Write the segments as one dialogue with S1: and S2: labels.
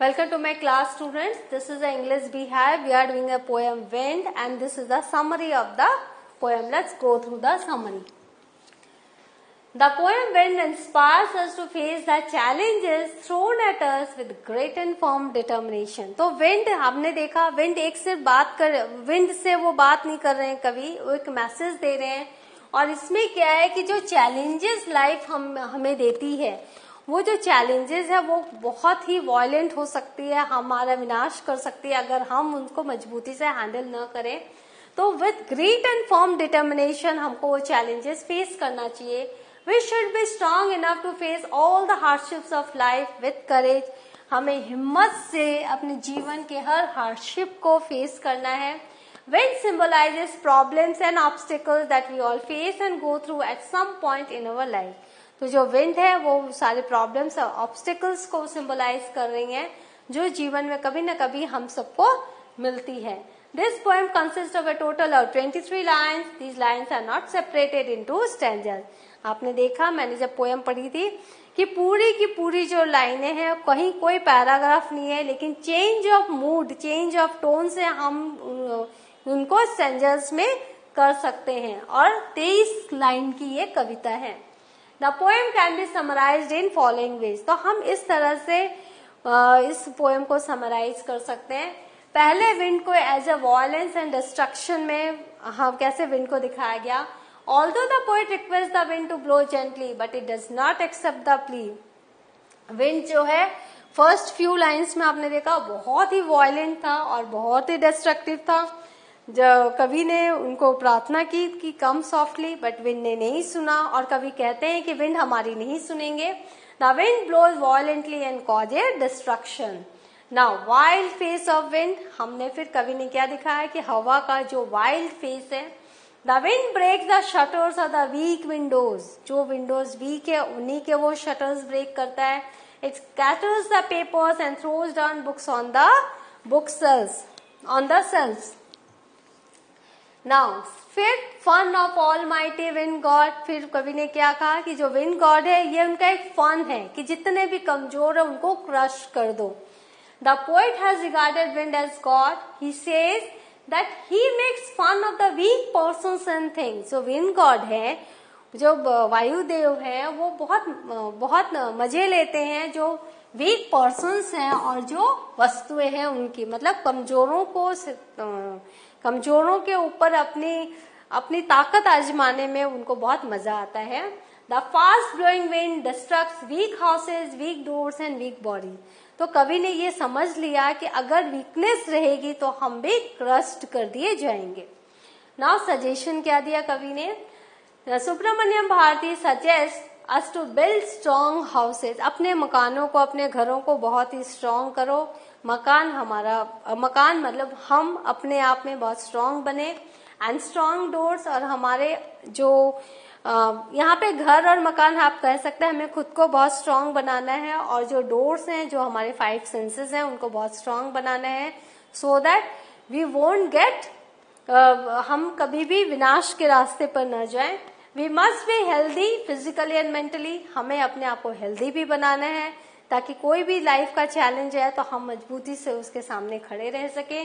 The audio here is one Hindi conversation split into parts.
S1: Welcome to my class, students. This is the English Beehive. We are doing a poem Wind, and this is the summary of the poem. Let's go through the summary. The poem Wind inspires us to face the challenges thrown at us with great and firm determination. तो विंड हमने देखा, विंड एक सिर्फ विंड से वो बात नहीं कर रहे हैं कवि, वो एक मैसेज दे रहे हैं. और इसमें क्या है कि जो चैलेंजेस लाइफ हमें देती है, वो जो चैलेंजेस है वो बहुत ही वॉयलेंट हो सकती है, हमारा विनाश कर सकती है अगर हम उनको मजबूती से हैंडल न करें. तो with great and firm determination हमको वो चैलेंजेस फेस करना चाहिए. We should be strong enough to face all the hardships of life with courage. हमें हिम्मत से अपने जीवन के हर हार्डशिप को फेस करना है. Wind symbolizes problems and obstacles that we all face and go through at some point in our life. तो जो विंड है वो सारे प्रॉब्लम्स और ऑब्स्टिकल्स को सिंबलाइज कर रही हैं जो जीवन में कभी न कभी हम सबको मिलती है. This poem consist of a total of 23 lines. These lines are not separated into stanzas. आपने देखा, मैंने जब पोएम पढ़ी थी कि पूरी की पूरी जो लाइनें हैं कहीं कोई पैराग्राफ नहीं है, लेकिन change of mood, change of tone से हम उनको स्टैंजर्स में कर सकते हैं. और 23 लाइन की ये कविता है. The poem can be summarized in following ways. तो हम इस तरह से इस पोएम को समराइज कर सकते हैं. पहले विंड को as a violence and destruction में हम कैसे विंड को दिखाया गया. Although the poet requests the wind to blow gently, but it does not accept the plea. Wind जो है फर्स्ट फ्यू लाइन्स में आपने देखा बहुत ही वॉयलेंट था और बहुत ही डिस्ट्रक्टिव था. जब कवि ने उनको प्रार्थना की कि कम सॉफ्टली, बट विंड ने नहीं सुना. और कवि कहते हैं कि विंड हमारी नहीं सुनेंगे. The wind blows violently and cause a destruction. Now wild face of wind, हमने फिर कवि ने क्या दिखाया कि हवा का जो वाइल्ड फेस है. The wind breaks the shutters of the weak windows. जो विंडोज वीक है उन्हीं के वो शटर्स ब्रेक करता है. It scatters the papers and throws down books on the book shelves, on the shelves. Now फिर fun of almighty wind god. फिर कवि ने क्या कहा कि जो विंड गॉड है ये उनका एक फन है कि जितने भी कमजोर है उनको क्रश कर दो. The poet has regarded wind as god. He says that he makes fun of the weak persons and things. जो विंड गॉड है, जो वायुदेव है, वो बहुत मजे लेते हैं जो वीक पर्सन्स हैं और जो वस्तुएं हैं उनकी, मतलब कमजोरों के ऊपर अपनी ताकत आजमाने में उनको बहुत मजा आता है. The fast blowing wind destructs weak houses, weak doors and weak body. तो कवि ने ये समझ लिया कि अगर वीकनेस रहेगी तो हम भी क्रस्ट कर दिए जाएंगे. नाउ सजेशन क्या दिया कवि ने. Subramaniam Bharati suggest us to build strong houses. अपने मकानों को, अपने घरों को बहुत ही स्ट्रॉन्ग करो. मकान मतलब हम अपने आप में बहुत स्ट्रॉन्ग बने. एंड स्ट्रॉन्ग डोर्स, और हमारे जो यहाँ पे घर और मकान आप कह सकते हैं, हमें खुद को बहुत स्ट्रॉन्ग बनाना है. और जो डोर्स हैं, जो हमारे 5 सेंसेस हैं, उनको बहुत स्ट्रॉन्ग बनाना है so that we won't get, हम कभी भी विनाश के रास्ते पर न जाएं. We must be healthy physically and mentally. हमें अपने आप को हेल्दी भी बनाना है ताकि कोई भी लाइफ का चैलेंज है तो हम मजबूती से उसके सामने खड़े रह सके.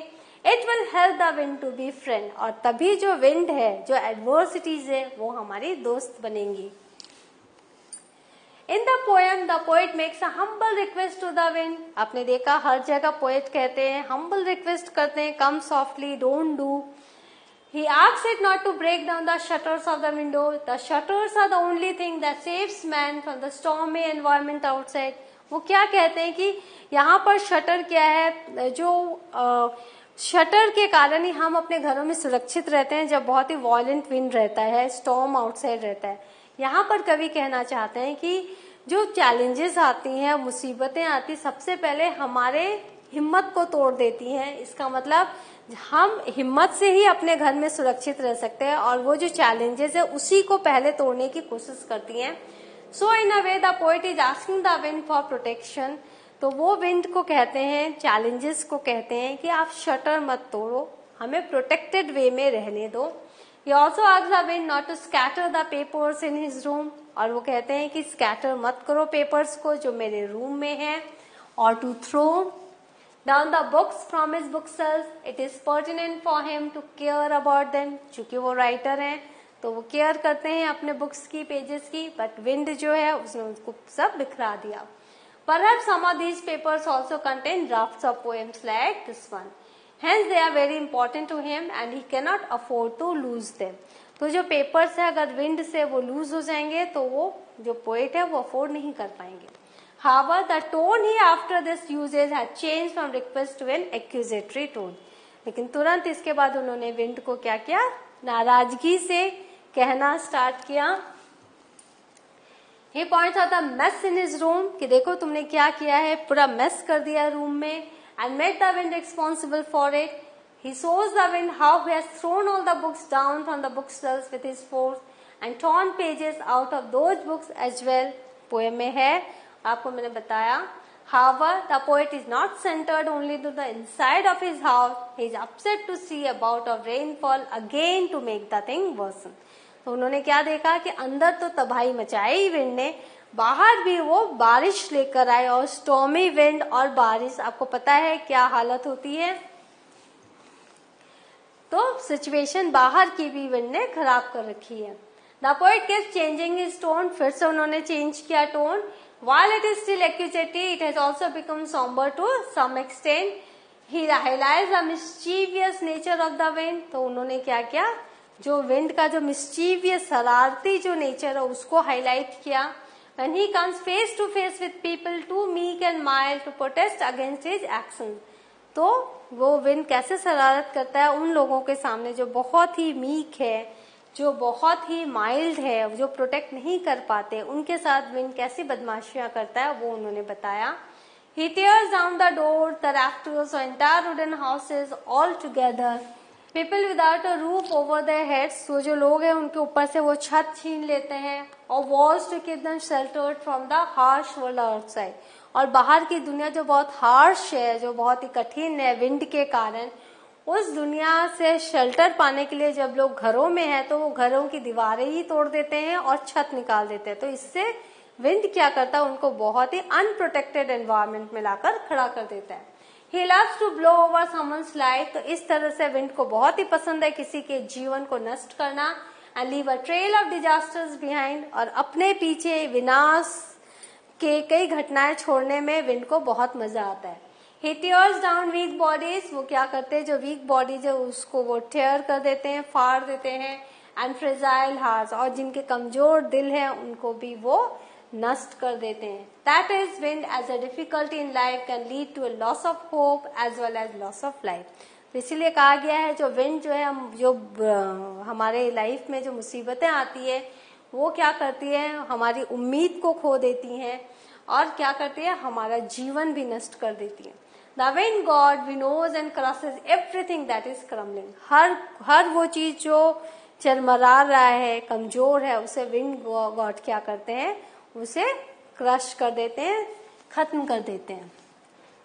S1: It will help the wind to be friend. और तभी जो विंड है, जो एडवर्सिटीज है, वो हमारी दोस्त बनेंगी. In the poem the poet makes a humble request to the wind. आपने देखा हर जगह पोएट कहते हैं, हम्बल रिक्वेस्ट करते हैं, come softly, don't do. He asks it not to break down the shutters of the window. The shutters are the only thing that saves man from the stormy environment outside. वो क्या कहते हैं कि यहाँ पर शटर क्या है, जो शटर के कारण ही हम अपने घरों में सुरक्षित रहते हैं जब बहुत ही वॉयलेंट विंड रहता है, स्टॉर्म आउटसाइड रहता है. यहाँ पर कवि कहना चाहते हैं कि जो चैलेंजेस आती हैं, मुसीबतें आती, सबसे पहले हमारे हिम्मत को तोड़ देती हैं. इसका मतलब हम हिम्मत से ही अपने घर में सुरक्षित रह सकते हैं, और वो जो चैलेंजेस है उसी को पहले तोड़ने की कोशिश करती हैं. So in a way the poet is asking the wind for protection. तो वो विंड को कहते हैं, चैलेंजेस को कहते हैं कि आप शटर मत तोड़ो, हमें प्रोटेक्टेड वे में रहने दो. He also asks the wind not to scatter the papers in his room. और वो कहते हैं कि स्कैटर मत करो पेपर्स को जो मेरे रूम में है. और to throw down the books from his bookshelves. It is pertinent for him to care about them. चूंकि वो राइटर हैं तो वो केयर करते हैं अपने बुक्स की, पेजेस की, बट विंड जो है उसने उनको सब बिखरा दिया. Perhaps some of these papers also contain drafts of poems like this one. Hence they are very important to him and he cannot afford to lose them. तो जो पेपर्स है अगर विंड से वो लूज हो जाएंगे तो वो जो पोएट है वो अफोर्ड नहीं कर पाएंगे. However, the tone he after this uses had changed from request to an accusatory tone. लेकिन तुरंत इसके बाद उन्होंने विंड को क्या किया, नाराजगी से कहना स्टार्ट किया. He points out the mess in his room कि देखो तुमने क्या किया है, पूरा मेस कर दिया रूम में, and made the wind responsible for it. He shows the wind how he has thrown all the books down from the bookshelves with his force and torn pages out of those books as well. Poem में है, आपको मैंने बताया. However, the poet is not centered only to the inside of his house. He is upset to see a bout of rainfall again to make the thing worsen. तो उन्होंने क्या देखा कि अंदर तो तबाही मचाई विंड ने, बाहर भी वो बारिश लेकर आए. और स्टॉर्मी विंड और बारिश, आपको पता है क्या हालत होती है, तो सिचुएशन बाहर की भी विंड ने खराब कर रखी है. The poet keeps changing his tone. फिर से उन्होंने चेंज किया tone. While it is still accusatory, it has also become somber to some extent. He highlights the mischievous nature of the wind. तो उन्होंने क्या किया, जो विंड का जो मिस्चीवियस शरारती जो नेचर है उसको हाईलाइट किया. When he comes face to face with people too meek and mild to protest against his actions. तो वो विंड कैसे शरारत करता है उन लोगों के सामने जो बहुत ही मीक है, जो बहुत ही माइल्ड है, जो प्रोटेक्ट नहीं कर पाते, उनके साथ विंड कैसी बदमाशियां करता है वो उन्होंने बताया. He tears down the doors, the rafters, or entire wooden houses all together. People without a roof over their heads, वो जो लोग हैं उनके ऊपर से वो छत छीन लेते हैं. और walls to keep them sheltered from the harsh world outside. और बाहर की दुनिया जो बहुत हार्श है, जो बहुत ही कठिन है विंड के कारण, उस दुनिया से शेल्टर पाने के लिए जब लोग घरों में हैं तो वो घरों की दीवारें ही तोड़ देते हैं और छत निकाल देते हैं. तो इससे विंड क्या करता है, उनको बहुत ही अनप्रोटेक्टेड एनवायरनमेंट में लाकर खड़ा कर देता है. He loves to blow over someone's life. तो इस तरह से विंड को बहुत ही पसंद है किसी के जीवन को नष्ट करना. And leave a trail of disasters behind. और अपने पीछे विनाश के कई घटनाएं छोड़ने में विंड को बहुत मजा आता है. He tears down weak bodies. वो क्या करते हैं, जो वीक बॉडीज है उसको वो टेयर कर देते हैं, फाड़ देते हैं. And fragile hearts. और जिनके कमजोर दिल है उनको भी वो नष्ट कर देते हैं. That is wind as a difficulty in life can lead to a loss of hope as well as loss of life. तो इसीलिए कहा गया है जो विंड जो है, हम जो हमारे लाइफ में जो मुसीबतें आती है वो क्या करती है, हमारी उम्मीद को खो देती हैं और क्या करती है, हमारा जीवन भी नष्ट कर देती है. The wind god winnows and crushes everything that is crumbling. हर वो चीज जो चरमरा रहा है, कमजोर है, उसे विंड गॉड क्या करते हैं, उसे क्रश कर देते हैं, खत्म कर देते हैं.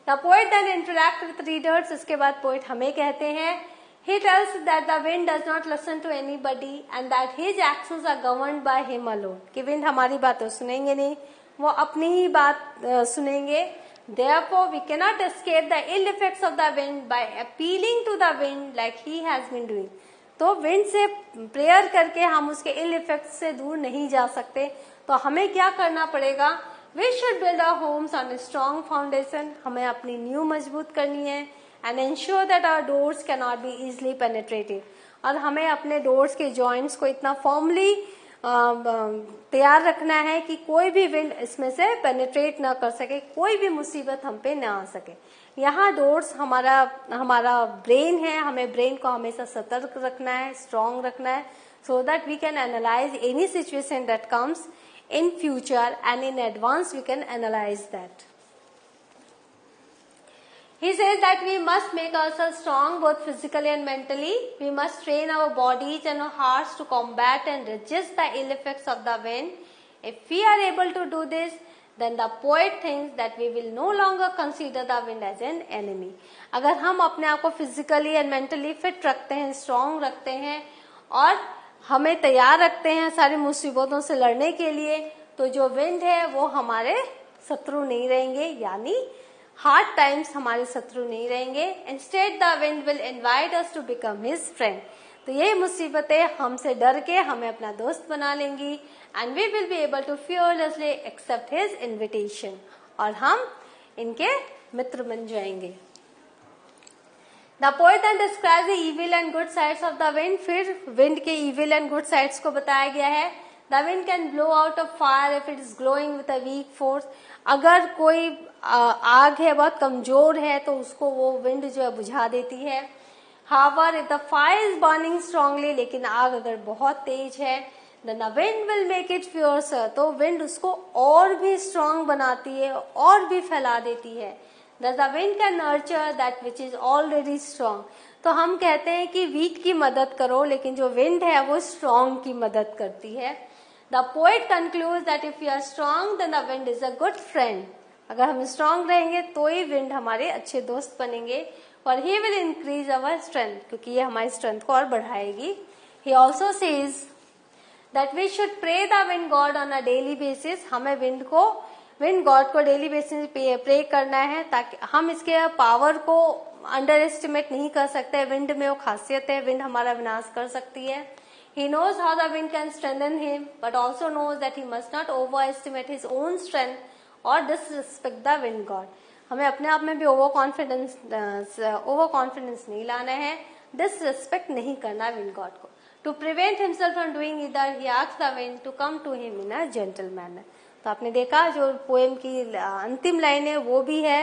S1: The poet then interact with readers. इसके बाद पोएट हमें कहते हैं, he tells that the wind does not listen to anybody and that his actions are governed by him alone. कि विंड हमारी बात तो सुनेंगे नहीं, वो अपनी ही बात सुनेंगे. Therefore, we cannot escape the ill effects of the wind by appealing to the wind like he has been doing. तो विंड से प्रेयर करके हम उसके इल इफेक्ट से दूर नहीं जा सकते. तो हमें क्या करना पड़ेगा, we should build our homes on a strong foundation. हमें अपनी नींव मजबूत करनी है. And ensure that our doors cannot be easily penetrated. और हमें अपने डोर्स के जॉइंट्स को इतना फॉर्मली तैयार रखना है कि कोई भी विंड इसमें से पेनिट्रेट ना कर सके, कोई भी मुसीबत हम पे ना आ सके. यहाँ डोर्स हमारा ब्रेन है, हमें ब्रेन को हमेशा सतर्क रखना है, स्ट्रांग रखना है, so that we can analyze any situation that comes in future and in advance we can analyze that. He says that we must make ourselves strong both physically and mentally. We must train our bodies and our hearts to combat and resist the ill effects of the wind. If we are able to do this, then the poet thinks that we will no longer consider the wind as an enemy. अगर हम अपने आप को physically and mentally fit रखते हैं, strong रखते हैं और हमें तैयार रखते हैं सारी मुसीबतों से लड़ने के लिए, तो जो विंड है वो हमारे शत्रु नहीं रहेंगे, यानी हार्ड टाइम्स हमारे शत्रु नहीं रहेंगे. Instead the wind will invite us to become his friend. तो ये मुसीबतें हमसे डर के हमें अपना दोस्त बना लेंगी. And we will be able to fearlessly accept his invitation. और हम इनके मित्र बन जाएंगे. The poet then describes the evil and good sides of the wind. फिर wind के evil and good sides को बताया गया है. The wind can blow out a fire if it is glowing with a weak force. अगर कोई आग है बहुत कमजोर है तो उसको वो विंड जो है बुझा देती है. However, if the fire is burning strongly, लेकिन आग अगर बहुत तेज है, then the wind will make it fiercer. तो विंड उसको और भी स्ट्रांग बनाती है, और भी फैला देती है. Thus the wind can nurture that which is already strong. तो हम कहते हैं कि वीक की मदद करो, लेकिन जो विंड है वो स्ट्रांग की मदद करती है. The poet concludes that if we are strong, then the wind is a good friend. अगर हम स्ट्रांग रहेंगे तो ही विंड हमारे अच्छे दोस्त बनेंगे. For he will increase our strength, क्योंकि ये हमारी स्ट्रेंथ को और बढ़ाएगी. He also says that we should pray the wind god on a daily basis. हमें विंड गॉड को डेली बेसिस पे प्रे करना है, ताकि हम इसके पावर को अंडर एस्टिमेट नहीं कर सकते. विंड में वो खासियत है, विंड हमारा विनाश कर सकती है. He knows how the wind can strengthen him, but also knows that he must not overestimate his own strength or disrespect the wind god. हमें अपने आप में भी ओवर कॉन्फिडेंस नहीं लाना है, डिसरिस्पेक्ट नहीं करना विंड गॉड को. To prevent himself from doing either, he asks the wind to come to him in a gentle manner. तो आपने देखा जो पोएम की अंतिम लाइन है वो भी है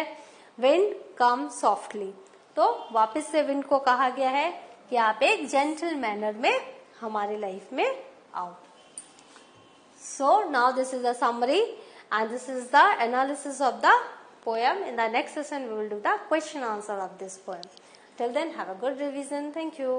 S1: विंड कम सॉफ्टली. तो वापस से विंड को कहा गया है कि आप एक जेंटल मैनर में हमारे लाइफ में आओ. So now this is the summary and this is the analysis of the poem. In the next session we will do the question answer of this poem. Till then, have a good revision. Thank you.